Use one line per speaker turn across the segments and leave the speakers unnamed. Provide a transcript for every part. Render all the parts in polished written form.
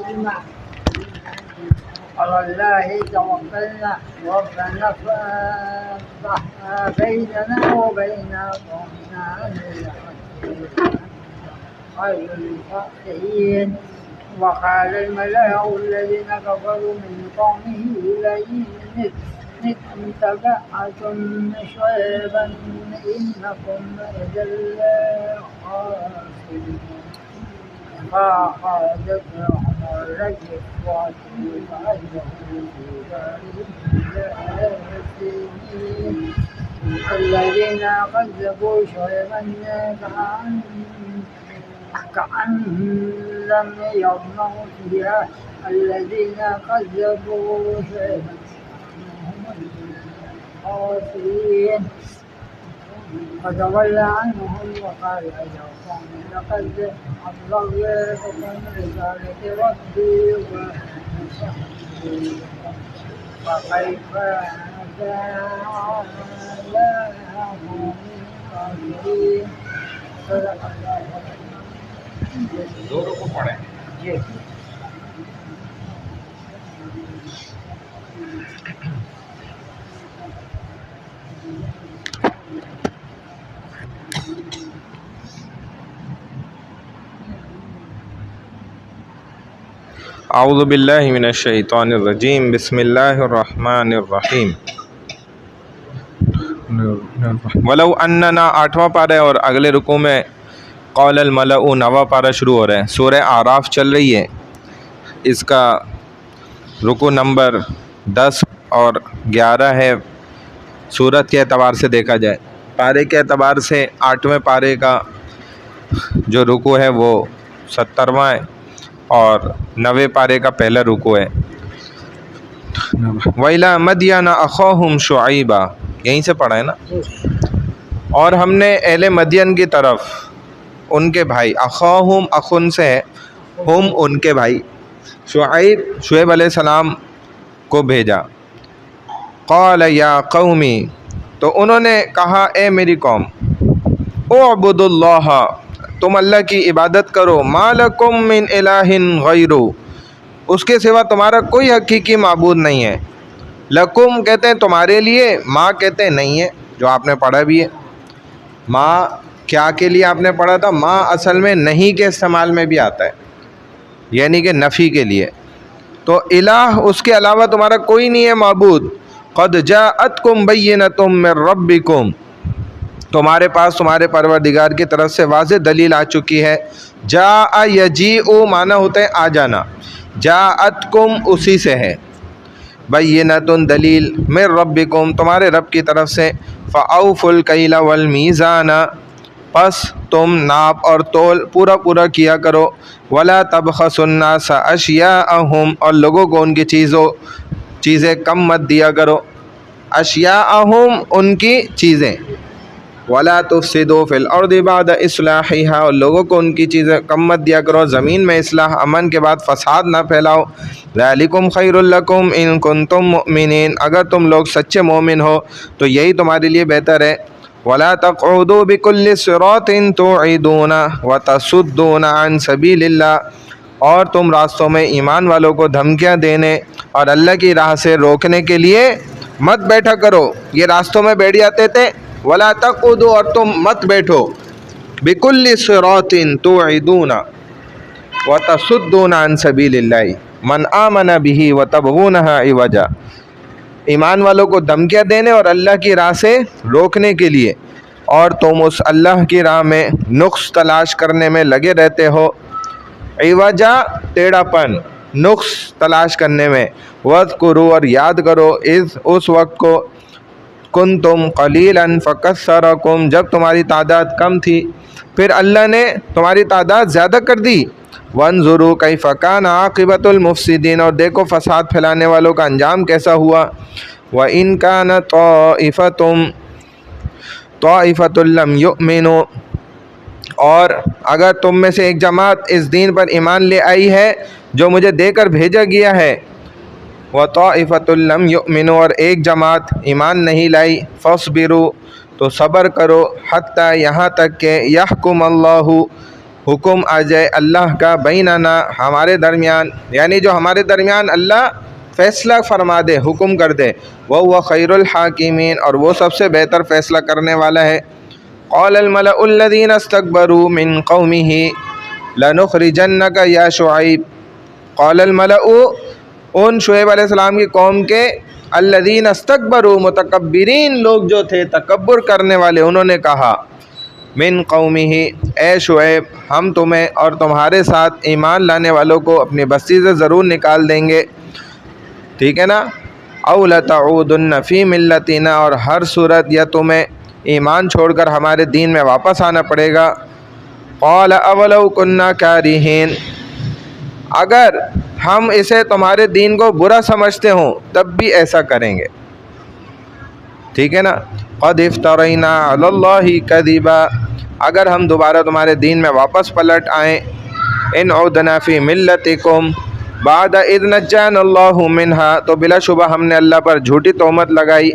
على الله توكلنا ربنا فافتح بيننا وبين قومنا بالحق خير الفاتحين. وقال الملأ الذين كفروا من قومه لئن اتبعتم شعيبا إنكم إذا لخاسرون. فأخذتهم الرجفة فأصبحوا في دارهم جاثمين. الذين كذبوا شعيبا كأن لم يغنوا فيها. الذين كذبوا شعيبا هم الخاسرين. فتولى عنهم وقال يا قوم لقد أبلغتكم رسالة ربي ونصحت فكيف آسى على قوم كافرين. صدق الله
دونوں کو پڑھیں.
جی.
اعوذ باللہ من الشیطان الرجیم. بسم اللہ الرحمن الرحیم. ولو اننا 8واں پارہ اور اگلے رکوع میں قول الملأ 9واں پارہ شروع ہو رہے ہیں. سورہ اعراف چل رہی ہے. اس کا رکوع نمبر 10 اور 11 ہے. سورت کے اعتبار سے دیکھا جائے، پارے کے اعتبار سے 8ویں پارے کا جو رکوع ہے وہ 70واں ہے اور 9ویں پارے کا پہلا رکوع ہے. وَإِلَىٰ مَدْيَنَ أَخَاهُمْ شُعَيْبًا، یہیں سے پڑھا ہے نا. اور ہم نے اہل مدین کی طرف ان کے بھائی، اخاہم اخن سے ہے، ہم ان کے بھائی شعیب علیہ السلام کو بھیجا. قال یا قومی، تو انہوں نے کہا اے میری قوم، اعبدوا اللہ، تم اللہ کی عبادت کرو، ما لکم من الہ غیرہ، اس کے سوا تمہارا کوئی حقیقی معبود نہیں ہے. لکم کہتے ہیں تمہارے لیے، ما کہتے ہیں نہیں ہے، جو آپ نے پڑھا بھی ہے. ما کیا کے لیے آپ نے پڑھا تھا؟ ما اصل میں نہیں کے استعمال میں بھی آتا ہے، یعنی کہ نفی کے لیے. تو الہ اس کے علاوہ تمہارا کوئی نہیں ہے معبود. قد جاءتکم بینۃ من ربکم، تمہارے پاس تمہارے پروردگار کی طرف سے واضح دلیل آ چکی ہے. جاء یجیء معنی ہوتا ہے آ جانا، جاءتکم اسی سے ہے، بینۃ دلیل، من ربکم تمہارے رب کی طرف سے. فاوفوا الکیل والمیزان، پس تم ناپ اور تول پورا پورا کیا کرو. ولا تبخسوا الناس اشیاءہم، اور لوگوں کو ان کی چیزیں کم مت دیا کرو. اشیاءہم ان کی چیزیں. ولا تفسدوا فی الارض بعد اصلاحها، اور لوگوں کو ان کی چیزیں کم مت دیا کرو، زمین میں اصلاح امن کے بعد فساد نہ پھیلاؤ. ذالکم خیر لکم ان کنتم مؤمنین، اگر تم لوگ سچے مومن ہو تو یہی تمہارے لیے بہتر ہے. ولا تقعدوا بكل صراط توعدون وتصدون عن سبیل اللہ، اور تم راستوں میں ایمان والوں کو دھمکیاں دینے اور اللہ کی راہ سے روکنے کے لیے مت بیٹھا کرو. یہ راستوں میں بیٹھ جاتے تھے، ولا تقعدوا، اور تم مت بیٹھو، بكل صراط توعدون وتصدون عن سبیل اللہ من آمن به وتبغونها عوجا، ایمان والوں کو دھمکیاں دینے اور اللہ کی راہ سے روکنے کے لیے، اور تم اس اللہ کی راہ میں نقص تلاش کرنے میں لگے رہتے ہو. عوجا ٹیڑھا پن، نقص تلاش کرنے میں. وَاذْكُرُوا، اور یاد کرو، اس وقت کو کنتم قلیلا فکثرکم، جب تمہاری تعداد کم تھی پھر اللہ نے تمہاری تعداد زیادہ کر دی. وانظروا کیف کان عاقبۃ المفسدین، اور دیکھو فساد پھیلانے والوں کا انجام کیسا ہوا. وَإِنْ كَانَ طَائِفَةٌ لَمْ يُؤْمِنُوا، اور اگر تم میں سے ایک جماعت اس دین پر ایمان لے آئی ہے جو مجھے دے کر بھیجا گیا ہے. وَطَائِفَةٌ لَمْ يُؤْمِنُوا، اور ایک جماعت ایمان نہیں لائی. فَاصْبِرُوا، تو صبر کرو، حتیٰ یہاں تک کہ یحکم اللہ، حکم آ جائے اللہ کا بیننا ہمارے درمیان، یعنی جو ہمارے درمیان اللہ فیصلہ فرما دے، حکم کر دے، وہ خیر الحاکمین، اور وہ سب سے بہتر فیصلہ کرنے والا ہے۔ قال الملأ الذین استکبروا من قومہ لنخرجنک یا شعیب، قال الملأ ان شعیب علیہ السلام کی قوم کے الذین استکبروا متکبرین لوگ جو تھے، تکبر کرنے والے، انہوں نے کہا من قومہ اے شعیب ہم تمہیں اور تمہارے ساتھ ایمان لانے والوں کو اپنی بستی سے ضرور نکال دیں گے، ٹھیک ہے نا، او لتعودن فی ملتنا، اور ہر صورت یا تمہیں ایمان چھوڑ کر ہمارے دین میں واپس آنا پڑے گا۔ قال اولو کننا کارہین، اگر ہم اسے تمہارے دین کو برا سمجھتے ہوں تب بھی ایسا کریں گے، ٹھیک ہے نا۔ قد افترینا علی اللہ کذبا، اگر ہم دوبارہ تمہارے دین میں واپس پلٹ آئیں، ان عدنا فی ملتکم بعد اذ نجانا اللہ منہا، تو بلا شبہ ہم نے اللہ پر جھوٹی تہمت لگائی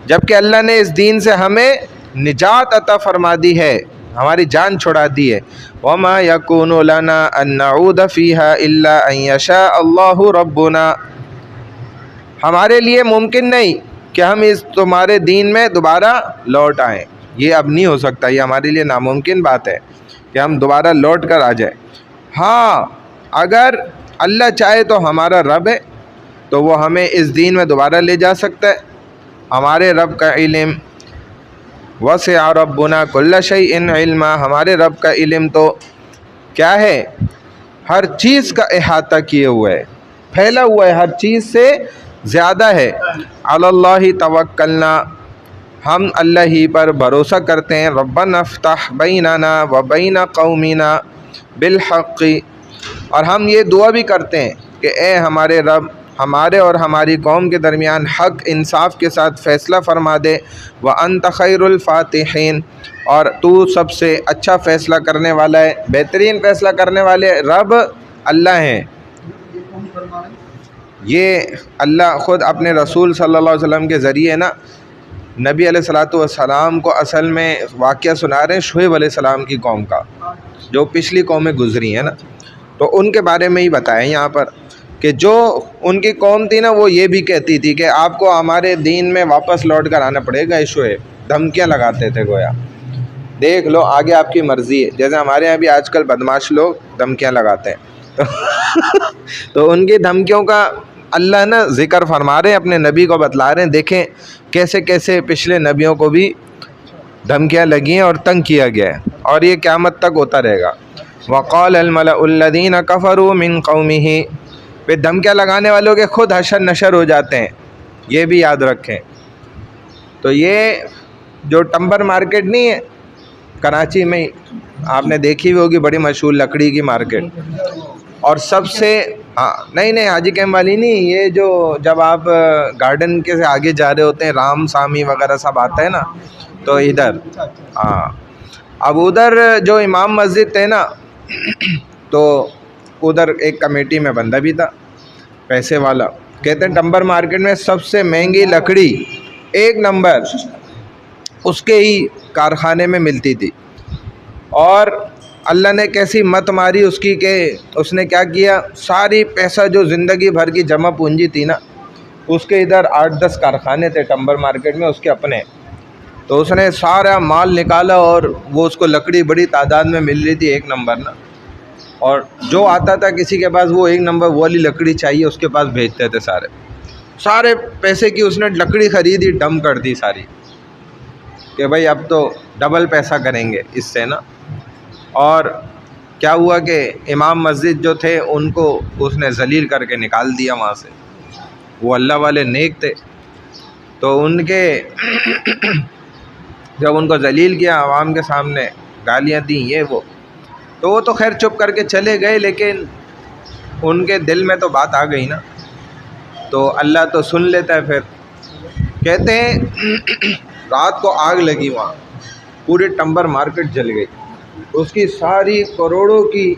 جبکہ اللہ نے اس دین سے ہمیں نجات عطا فرما دی ہے، ہماری جان چھڑا دی ہے۔ وما یکون لنا ان نعود فیہا الا ان یشاء اللہ ربنا، ہمارے لیے ممکن نہیں کہ ہم اس تمہارے دین میں دوبارہ لوٹ آئیں، یہ اب نہیں ہو سکتا، یہ ہمارے لیے ناممکن بات ہے کہ ہم دوبارہ لوٹ کر آ جائیں۔ ہاں اگر اللہ چاہے تو ہمارا رب ہے تو وہ ہمیں اس دین میں دوبارہ لے جا سکتا ہے، ہمارے رب کا علم وسع ربنا کل شیء علما، ہمارے رب کا علم تو کیا ہے، ہر چیز کا احاطہ کیے ہوا ہے، پھیلا ہوا ہے، ہر چیز سے زیادہ ہے۔ علی اللہ توکلنا، ہم اللہ ہی پر بھروسہ کرتے ہیں۔ ربنا افتح بیننا و بین قومنا بالحق، اور ہم یہ دعا بھی کرتے ہیں کہ اے ہمارے رب ہمارے اور ہماری قوم کے درمیان حق انصاف کے ساتھ فیصلہ فرما دے، وانت خیر الفاتحین، اور تو سب سے اچھا فیصلہ کرنے والا ہے، بہترین فیصلہ کرنے والے رب اللہ ہیں۔ یہ اللہ خود اپنے رسول صلی اللہ علیہ وسلم کے ذریعے نا نبی علیہ الصلاۃ والسلام کو اصل میں واقعہ سنا رہے ہیں شعیب علیہ السلام کی قوم کا، جو پچھلی قومیں گزری ہیں نا، تو ان کے بارے میں ہی بتایا یہاں پر کہ جو ان کی قوم تھی نا وہ یہ بھی کہتی تھی کہ آپ کو ہمارے دین میں واپس لوٹ کر آنا پڑے گا، شعیب دھمکیاں لگاتے تھے گویا، دیکھ لو آگے آپ کی مرضی ہے، جیسے ہمارے یہاں بھی آج کل بدماش لوگ دھمکیاں لگاتے ہیں تو ان کی دھمکیوں کا اللہ نا ذکر فرما رہے ہیں، اپنے نبی کو بتلا رہے ہیں، دیکھیں کیسے کیسے پچھلے نبیوں کو بھی دھمکیاں لگی ہیں اور تنگ کیا گیا ہے، اور یہ قیامت تک ہوتا رہے گا۔ وقال الملأ الذین کفروا من قومہ، پھر دھمکیاں لگانے والوں کے خود حشر نشر ہو جاتے ہیں، یہ بھی یاد رکھیں۔ تو یہ جو ٹمبر مارکیٹ نہیں ہے کراچی میں، آپ نے دیکھی ہوئی ہوگی، بڑی مشہور لکڑی کی مارکیٹ، اور سب سے نہیں حاجی کیمپ والی نہیں، یہ جو جب آپ گارڈن کے سے آگے جا رہے ہوتے ہیں رام سامی وغیرہ سب آتا ہے نا، تو ادھر اب ادھر جو امام مسجد تھے نا، تو ادھر ایک کمیٹی میں بندہ بھی تھا پیسے والا، کہتے ہیں ٹمبر مارکیٹ میں سب سے مہنگی لکڑی ایک نمبر اس کے ہی کارخانے میں ملتی تھی، اور اللہ نے کیسی مت ماری اس کی کہ اس نے کیا کیا، ساری پیسہ جو زندگی بھر کی جمع پونجی تھی نا، اس کے ادھر 8-10 کارخانے تھے ٹمبر مارکیٹ میں اس کے اپنے، تو اس نے سارا مال نکالا، اور وہ اس کو لکڑی بڑی تعداد میں مل رہی تھی ایک نمبر نا، اور جو آتا تھا کسی کے پاس وہ ایک نمبر والی لکڑی چاہیے اس کے پاس بھیجتے تھے، سارے پیسے کی اس نے لکڑی خریدی، ڈم کر دی ساری، کہ بھائی اب تو ڈبل پیسہ کریں گے اس سے نا۔ اور کیا ہوا کہ امام مسجد جو تھے ان کو اس نے ذلیل کر کے نکال دیا وہاں سے، وہ اللہ والے نیک تھے، تو ان کے جب ان کو ذلیل کیا عوام کے سامنے، گالیاں دیں یہ وہ، تو وہ تو خیر چپ کر کے چلے گئے، لیکن ان کے دل میں تو بات آ گئی نا، تو اللہ تو سن لیتا ہے۔ پھر کہتے ہیں رات کو آگ لگی، وہاں پوری ٹمبر مارکیٹ جل گئی، اس کی ساری کروڑوں کی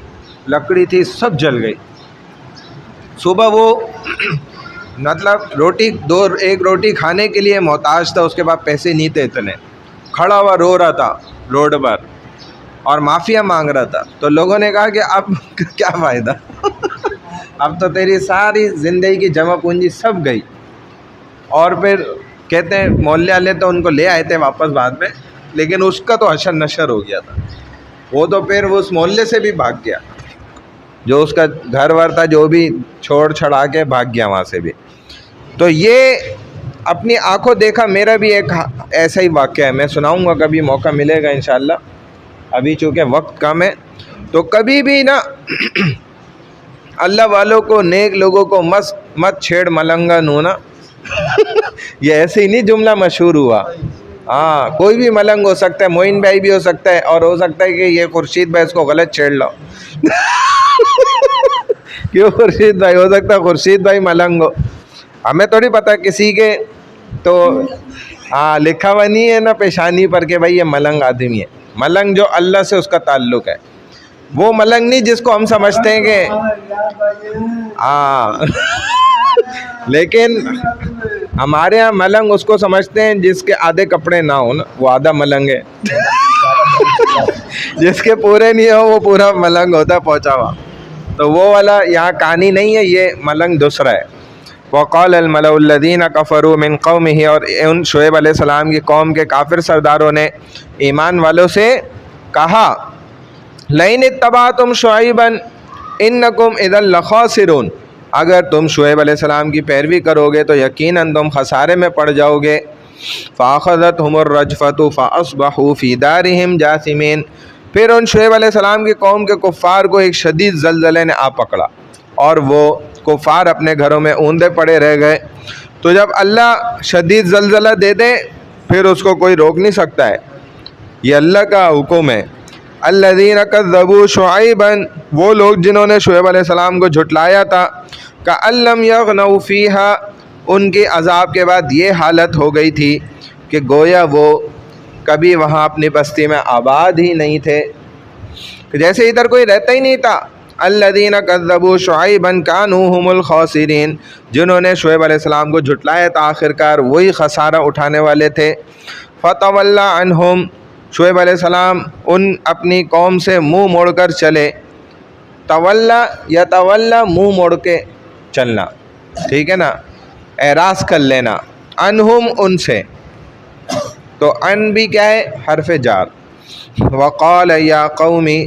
لکڑی تھی سب جل گئی۔ صبح وہ مطلب ایک روٹی کھانے کے لیے محتاج تھا، اس کے بعد پیسے نہیں تھے اتنے، کھڑا ہوا رو رہا تھا روڈ پر، اور معافیا مانگ رہا تھا. تو لوگوں نے کہا کہ اب کیا فائدہ اب تو تیری ساری زندگی کی جمع پونجی سب گئی. اور پھر کہتے ہیں محلے والے تو ان کو لے آئے تھے واپس بعد میں, لیکن اس کا تو حشر نشر ہو گیا تھا. وہ تو پھر وہ اس محلے سے بھی بھاگ گیا, جو اس کا گھر ور تھا جو بھی چھوڑ چھڑا کے بھاگ گیا وہاں سے بھی. تو یہ اپنی آنکھوں دیکھا. میرا بھی ایک ایسا ہی واقعہ ہے, میں سناؤں گا کبھی موقع ملے گا انشاءاللہ. ابھی چونکہ وقت کم ہے, تو کبھی بھی نا اللہ والوں کو, نیک لوگوں کو مت چھیڑ ملنگا نونا. یہ ایسے ہی نہیں جملہ مشہور ہوا. ہاں, کوئی بھی ملنگ ہو سکتا ہے, معین بھائی بھی ہو سکتا ہے, اور ہو سکتا ہے کہ یہ خورشید بھائی اس کو غلط چھیڑ لو. کیوں خورشید بھائی, ہو سکتا ہے خورشید بھائی ملنگ ہو, ہمیں تھوڑی پتہ کسی کے. تو ہاں, لکھا ہوا نہیں ہے نا پیشانی پر کہ بھائی یہ ملنگ آدمی ہے. ملنگ جو اللہ سے اس کا تعلق ہے, وہ ملنگ نہیں جس کو ہم سمجھتے ہیں کہ ہاں. لیکن ہمارے ہاں ملنگ اس کو سمجھتے ہیں جس کے آدھے کپڑے نہ ہو نا, وہ آدھا ملنگ ہے. جس کے پورے نہیں ہو وہ پورا ملنگ ہوتا ہے پہنچا ہوا. تو وہ والا یہاں کہانی نہیں ہے, یہ ملنگ دوسرا ہے. وقال الملأ الذین کفروا من قومہ, اور ان شعیب علیہ السلام کی قوم کے کافر سرداروں نے ایمان والوں سے کہا, لئن اتبعتم شعیبا انکم اذا لخاسرون, اگر تم شعیب علیہ السلام کی پیروی کرو گے تو یقیناً تم خسارے میں پڑ جاؤ گے. فاخذتهم الرجفة فاصبحوا في دارهم جاثمین, پھر ان شعیب علیہ السلام کی قوم کے کفار کو ایک شدید زلزلے نے آ پکڑا, اور وہ کفار اپنے گھروں میں اوندے پڑے رہ گئے. تو جب اللہ شدید زلزلہ دے دے پھر اس کو کوئی روک نہیں سکتا ہے, یہ اللہ کا حکم ہے. الذین کذبوا شعیبا, وہ لوگ جنہوں نے شعیب علیہ السلام کو جھٹلایا تھا. کأن لم یغنوا فیہا, ان کے عذاب کے بعد یہ حالت ہو گئی تھی کہ گویا وہ کبھی وہاں اپنی بستی میں آباد ہی نہیں تھے, جیسے ادھر کوئی رہتا ہی نہیں تھا. الذین کذبوا شعیبا کانوا هم الخاسرین, جنہوں نے شعیب علیہ السلام کو جھٹلایا تھا آخرکار وہی خسارہ اٹھانے والے تھے. فتولی عنہم, شعیب علیہ السلام ان اپنی قوم سے منہ موڑ کر چلے. تولا یا تولا, منہ موڑ کے چلنا, ٹھیک ہے نا, اعراض کر لینا. عنہم, ان سے, تو ان بھی کیا ہے, حرف جار. وقال یا قومی,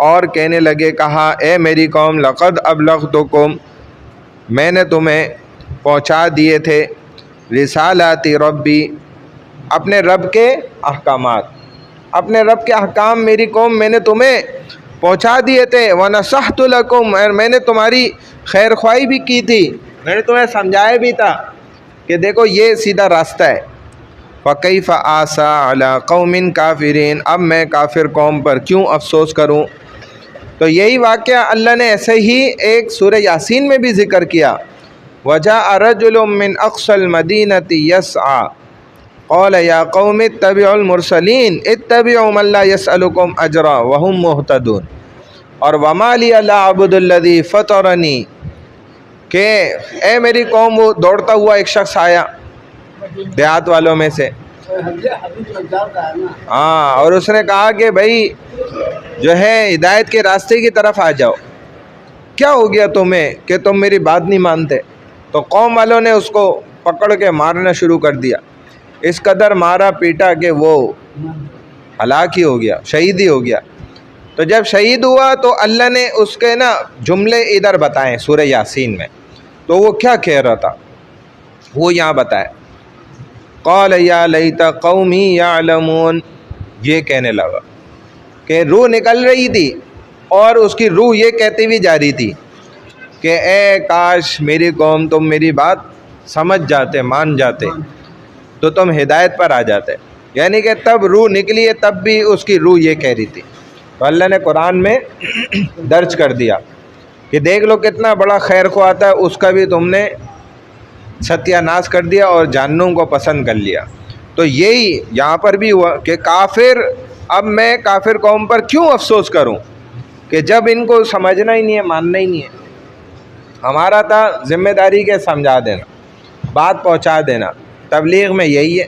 اور کہنے لگے, کہا اے میری قوم, لقد ابلغتکم, میں نے تمہیں پہنچا دیے تھے, رسالات ربی, اپنے رب کے احکامات, اپنے رب کے احکام میری قوم میں نے تمہیں پہنچا دیے تھے. ونصحت لکم, اور میں نے تمہاری خیر خواہی بھی کی تھی, میں نے تمہیں سمجھایا بھی تھا کہ دیکھو یہ سیدھا راستہ ہے. فکیف آسیٰ علی قوم کافرین, اب میں کافر قوم پر کیوں افسوس کروں. تو یہی واقعہ اللہ نے ایسے ہی ایک سورہ یاسین میں بھی ذکر کیا. وجاء رجل من اقصى المدینة یسعى قال یا قوم اتبعوا المرسلین اتبعوا من لا يسألكم اجرا وهم مهتدون. اور وما لی لا اعبد الذی فطرنی, کہ اے میری قوم, وہ دوڑتا ہوا ایک شخص آیا دیہات والوں میں سے, ہاں, اور اس نے کہا کہ بھائی جو ہے ہدایت کے راستے کی طرف آ جاؤ, کیا ہو گیا تمہیں کہ تم میری بات نہیں مانتے. تو قوم والوں نے اس کو پکڑ کے مارنا شروع کر دیا, اس قدر مارا پیٹا کہ وہ ہلاک ہی ہو گیا, شہید ہی ہو گیا. تو جب شہید ہوا تو اللہ نے اس کے نا جملے ادھر بتائیں سورہ یاسین میں, تو وہ کیا کہہ رہا تھا وہ یہاں بتائے. قال یا لیت قومی یعلمون, یہ کہنے لگا کہ روح نکل رہی تھی اور اس کی روح یہ کہتی ہوئی جا رہی تھی کہ اے کاش میری قوم تم میری بات سمجھ جاتے, مان جاتے, تو تم ہدایت پر آ جاتے. یعنی کہ تب روح نکلی ہے, تب بھی اس کی روح یہ کہہ رہی تھی. تو اللہ نے قرآن میں درج کر دیا کہ دیکھ لو کتنا بڑا خیر خواہ آتا ہے, اس کا بھی تم نے ستیہ ناش کر دیا اور جہنم کو پسند کر لیا. تو یہی یہاں پر بھی ہوا کہ کافر, اب میں کافر قوم پر کیوں افسوس کروں کہ جب ان کو سمجھنا ہی نہیں ہے, ماننا ہی نہیں ہے. ہمارا تھا ذمہ داری کے سمجھا دینا, بات پہنچا دینا, تبلیغ میں یہی ہے.